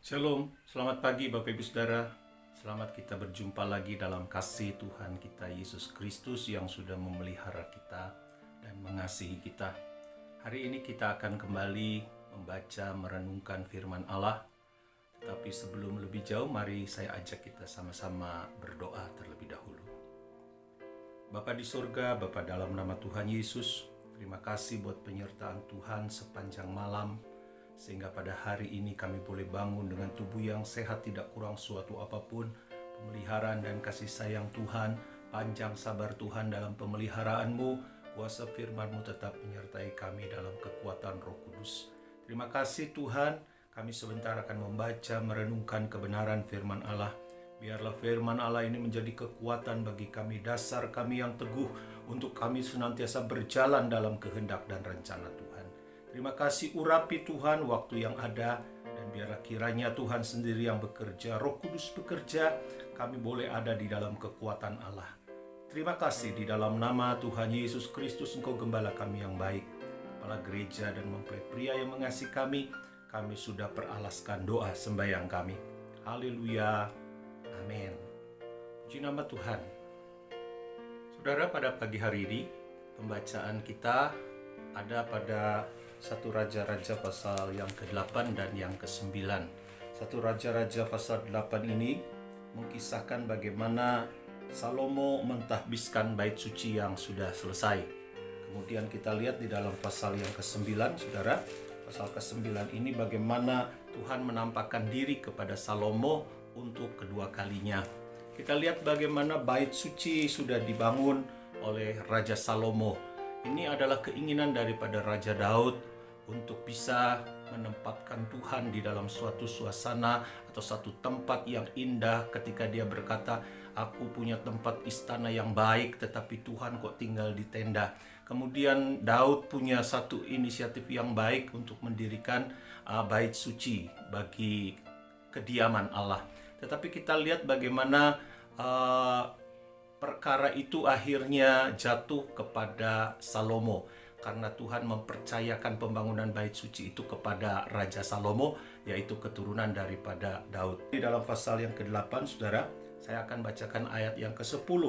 Shalom, selamat pagi Bapak Ibu Saudara. Selamat kita berjumpa lagi dalam kasih Tuhan kita Yesus Kristus yang sudah memelihara kita dan mengasihi kita. Hari ini kita akan kembali membaca merenungkan firman Allah. Tetapi sebelum lebih jauh, mari saya ajak kita sama-sama berdoa terlebih dahulu. Bapa di surga, Bapa dalam nama Tuhan Yesus, terima kasih buat penyertaan Tuhan sepanjang malam, sehingga pada hari ini kami boleh bangun dengan tubuh yang sehat, tidak kurang suatu apapun. Pemeliharaan dan kasih sayang Tuhan, panjang sabar Tuhan dalam pemeliharaan-Mu, kuasa firman-Mu tetap menyertai kami dalam kekuatan Roh Kudus. Terima kasih Tuhan, kami sebentar akan membaca merenungkan kebenaran firman Allah. Biarlah firman Allah ini menjadi kekuatan bagi kami, dasar kami yang teguh untuk kami senantiasa berjalan dalam kehendak dan rencana Tuhan. Terima kasih urapi Tuhan waktu yang ada, dan biarlah kiranya Tuhan sendiri yang bekerja, Roh Kudus bekerja, kami boleh ada di dalam kekuatan Allah. Terima kasih di dalam nama Tuhan Yesus Kristus, Engkau gembala kami yang baik, kepala gereja dan mempelai pria yang mengasihi kami sudah peralaskan doa sembahyang kami. Haleluya, amin. Puji nama Tuhan. Saudara, pada pagi hari ini pembacaan kita ada pada 1 Raja-Raja pasal yang ke-8 dan yang ke-9. 1 Raja-Raja pasal 8 ini mengisahkan bagaimana Salomo mentahbiskan bait suci yang sudah selesai. Kemudian kita lihat di dalam pasal yang ke-9, saudara, pasal ke-9 ini bagaimana Tuhan menampakkan diri kepada Salomo untuk kedua kalinya. Kita lihat bagaimana bait suci sudah dibangun oleh Raja Salomo. Ini adalah keinginan daripada Raja Daud untuk bisa menempatkan Tuhan di dalam suatu suasana atau satu tempat yang indah, ketika dia berkata, aku punya tempat istana yang baik, tetapi Tuhan kok tinggal di tenda. Kemudian Daud punya satu inisiatif yang baik untuk mendirikan bait suci bagi kediaman Allah. Tetapi kita lihat bagaimana perkara itu akhirnya jatuh kepada Salomo, karena Tuhan mempercayakan pembangunan bait suci itu kepada Raja Salomo, yaitu keturunan daripada Daud. Di dalam pasal yang ke-8, saudara, saya akan bacakan ayat yang ke-10.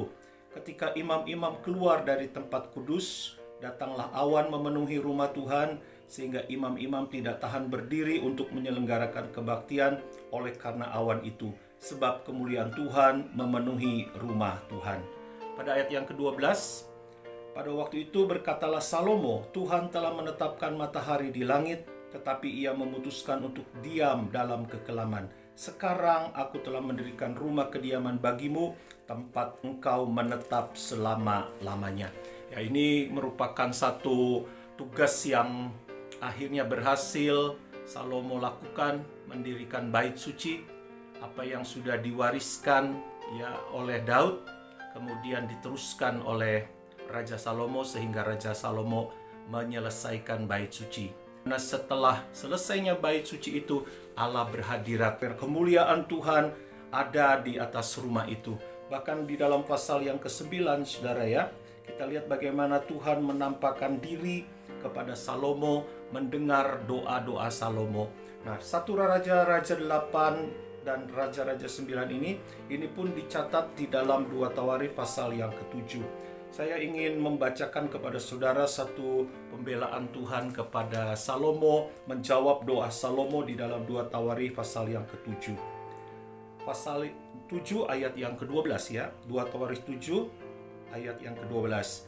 Ketika imam-imam keluar dari tempat kudus, datanglah awan memenuhi rumah Tuhan, sehingga imam-imam tidak tahan berdiri untuk menyelenggarakan kebaktian oleh karena awan itu, sebab kemuliaan Tuhan memenuhi rumah Tuhan. Pada ayat yang ke-12, pada waktu itu berkatalah Salomo, Tuhan telah menetapkan matahari di langit, tetapi ia memutuskan untuk diam dalam kekelaman. Sekarang aku telah mendirikan rumah kediaman bagimu, tempat engkau menetap selama-lamanya. Ya, ini merupakan satu tugas yang akhirnya berhasil Salomo lakukan, mendirikan bait suci. Apa yang sudah diwariskan ya oleh Daud, kemudian diteruskan oleh Raja Salomo, sehingga Raja Salomo menyelesaikan bait suci. Nah, setelah selesainya bait suci itu, Allah berhadirat. Kemuliaan Tuhan ada di atas rumah itu. Bahkan di dalam pasal yang ke-9, saudara ya, kita lihat bagaimana Tuhan menampakkan diri kepada Salomo, mendengar doa-doa Salomo. Nah, 1 Raja-Raja 8 dan Raja-Raja 9 ini pun dicatat di dalam 2 Tawarikh pasal yang ke-7. Saya ingin membacakan kepada saudara satu pembelaan Tuhan kepada Salomo, menjawab doa Salomo di dalam 2 Tawarikh pasal yang ke-7. Pasal 7 ayat yang ke-12 ya, 2 Tawarikh 7 ayat yang ke-12.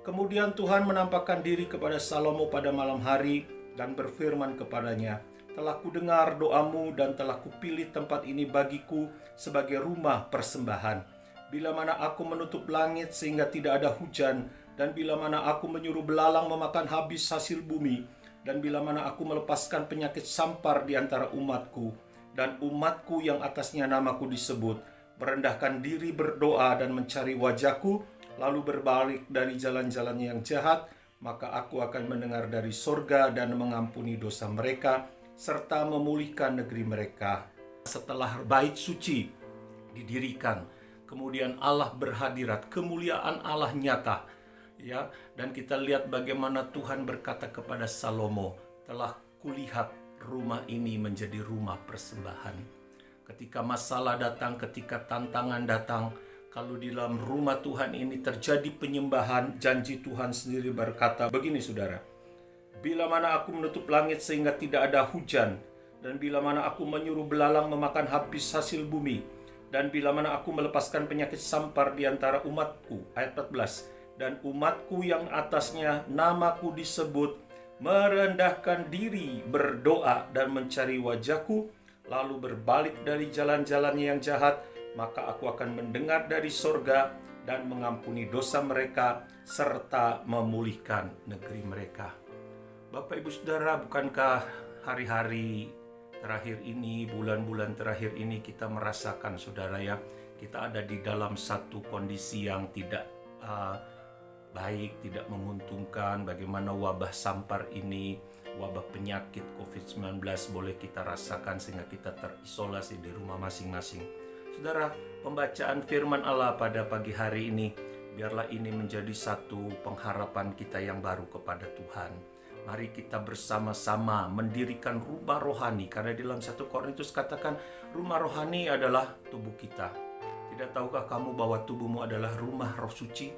Kemudian Tuhan menampakkan diri kepada Salomo pada malam hari dan berfirman kepadanya, telah kudengar doamu dan telah kupilih tempat ini bagiku sebagai rumah persembahan. Bila mana aku menutup langit sehingga tidak ada hujan, dan bila mana aku menyuruh belalang memakan habis hasil bumi, dan bila mana aku melepaskan penyakit sampar di antara umatku, dan umatku yang atasnya namaku disebut, merendahkan diri berdoa dan mencari wajahku, lalu berbalik dari jalan-jalannya yang jahat, maka aku akan mendengar dari sorga dan mengampuni dosa mereka, serta memulihkan negeri mereka. Setelah bait suci didirikan, kemudian Allah berhadirat, kemuliaan Allah nyata, ya. Dan kita lihat bagaimana Tuhan berkata kepada Salomo, telah kulihat rumah ini menjadi rumah persembahan. Ketika masalah datang, ketika tantangan datang, kalau di dalam rumah Tuhan ini terjadi penyembahan, janji Tuhan sendiri berkata begini saudara, bila mana aku menutup langit sehingga tidak ada hujan, dan bila mana aku menyuruh belalang memakan habis hasil bumi, dan bila mana aku melepaskan penyakit sampar di antara umatku, ayat 14, dan umatku yang atasnya namaku disebut, merendahkan diri, berdoa dan mencari wajahku, lalu berbalik dari jalan-jalannya yang jahat, maka aku akan mendengar dari sorga dan mengampuni dosa mereka, serta memulihkan negeri mereka. Bapak Ibu Saudara, bukankah hari-hari terakhir ini, bulan-bulan terakhir ini kita merasakan saudara ya, kita ada di dalam satu kondisi yang tidak baik, tidak menguntungkan. Bagaimana wabah sampar ini, wabah penyakit COVID-19 boleh kita rasakan sehingga kita terisolasi di rumah masing-masing. Saudara, pembacaan firman Allah pada pagi hari ini, biarlah ini menjadi satu pengharapan kita yang baru kepada Tuhan. Mari kita bersama-sama mendirikan rumah rohani, karena di dalam 1 Korintus katakan rumah rohani adalah tubuh kita. Tidak tahukah kamu bahwa tubuhmu adalah rumah Roh Suci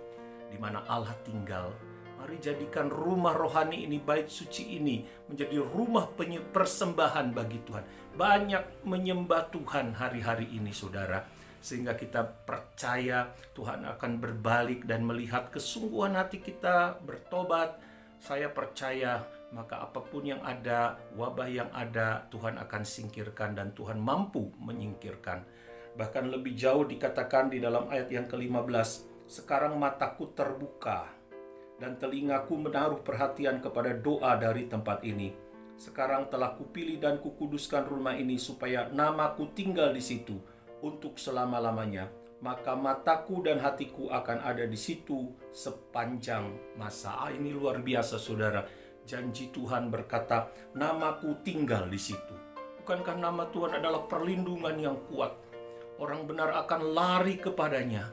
di mana Allah tinggal? Mari jadikan rumah rohani ini, bait suci ini menjadi rumah persembahan bagi Tuhan. Banyak menyembah Tuhan hari-hari ini saudara, sehingga kita percaya Tuhan akan berbalik dan melihat kesungguhan hati kita bertobat. Saya percaya maka apapun yang ada, wabah yang ada, Tuhan akan singkirkan dan Tuhan mampu menyingkirkan. Bahkan lebih jauh dikatakan di dalam ayat yang ke-15, sekarang mataku terbuka dan telingaku menaruh perhatian kepada doa dari tempat ini. Sekarang telah kupilih dan kukuduskan rumah ini supaya namaku tinggal di situ untuk selama-lamanya. Maka mataku dan hatiku akan ada di situ sepanjang masa. Ini luar biasa saudara. Janji Tuhan berkata, namaku tinggal di situ. Bukankah nama Tuhan adalah perlindungan yang kuat? Orang benar akan lari kepadanya.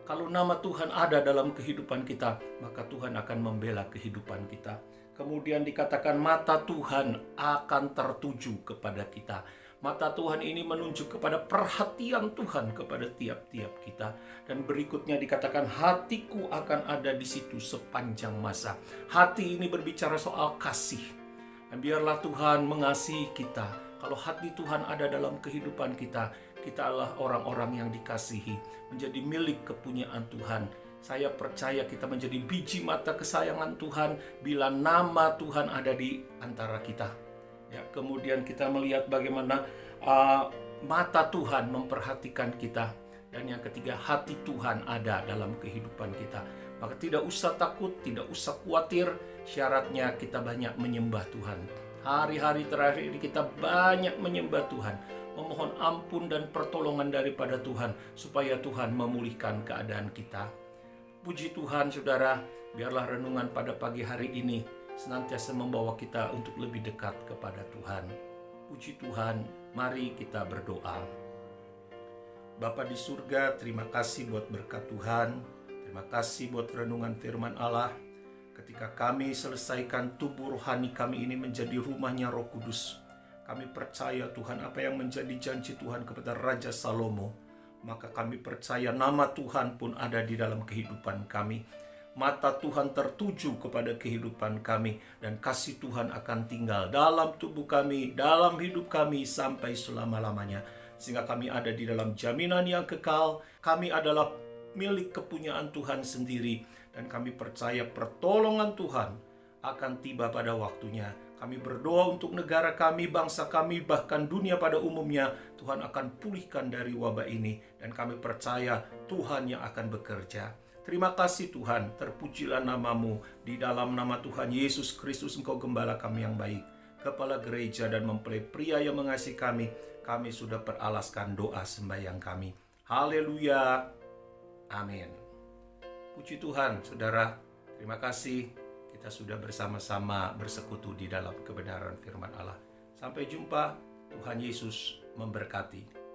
Kalau nama Tuhan ada dalam kehidupan kita, maka Tuhan akan membela kehidupan kita. Kemudian dikatakan mata Tuhan akan tertuju kepada kita. Mata Tuhan ini menunjuk kepada perhatian Tuhan kepada tiap-tiap kita. Dan berikutnya dikatakan hatiku akan ada di situ sepanjang masa. Hati ini berbicara soal kasih. Dan biarlah Tuhan mengasihi kita. Kalau hati Tuhan ada dalam kehidupan kita, kita adalah orang-orang yang dikasihi, menjadi milik kepunyaan Tuhan. Saya percaya kita menjadi biji mata kesayangan Tuhan bila nama Tuhan ada di antara kita. Ya, kemudian kita melihat bagaimana mata Tuhan memperhatikan kita. Dan yang ketiga, hati Tuhan ada dalam kehidupan kita. Maka tidak usah takut, tidak usah khawatir. Syaratnya kita banyak menyembah Tuhan. Hari-hari terakhir ini kita banyak menyembah Tuhan, memohon ampun dan pertolongan daripada Tuhan, supaya Tuhan memulihkan keadaan kita. Puji Tuhan saudara, biarlah renungan pada pagi hari ini senantiasa membawa kita untuk lebih dekat kepada Tuhan. Puji Tuhan, mari kita berdoa. Bapa di surga, terima kasih buat berkat Tuhan. Terima kasih buat renungan firman Allah. Ketika kami selesaikan tubuh rohani kami ini menjadi rumahnya Roh Kudus, kami percaya Tuhan apa yang menjadi janji Tuhan kepada Raja Salomo, maka kami percaya nama Tuhan pun ada di dalam kehidupan kami. Mata Tuhan tertuju kepada kehidupan kami, dan kasih Tuhan akan tinggal dalam tubuh kami, dalam hidup kami sampai selama-lamanya. Sehingga kami ada di dalam jaminan yang kekal. Kami adalah milik kepunyaan Tuhan sendiri, dan kami percaya pertolongan Tuhan akan tiba pada waktunya. Kami berdoa untuk negara kami, bangsa kami, bahkan dunia pada umumnya. Tuhan akan pulihkan dari wabah ini, dan kami percaya Tuhan yang akan bekerja. Terima kasih Tuhan, terpujilah namamu. Di dalam nama Tuhan Yesus Kristus, Engkau gembala kami yang baik, kepala gereja dan mempelai pria yang mengasihi kami sudah beralaskan doa sembahyang kami. Haleluya, amin. Puji Tuhan, saudara, terima kasih. Kita sudah bersama-sama bersekutu di dalam kebenaran firman Allah. Sampai jumpa, Tuhan Yesus memberkati.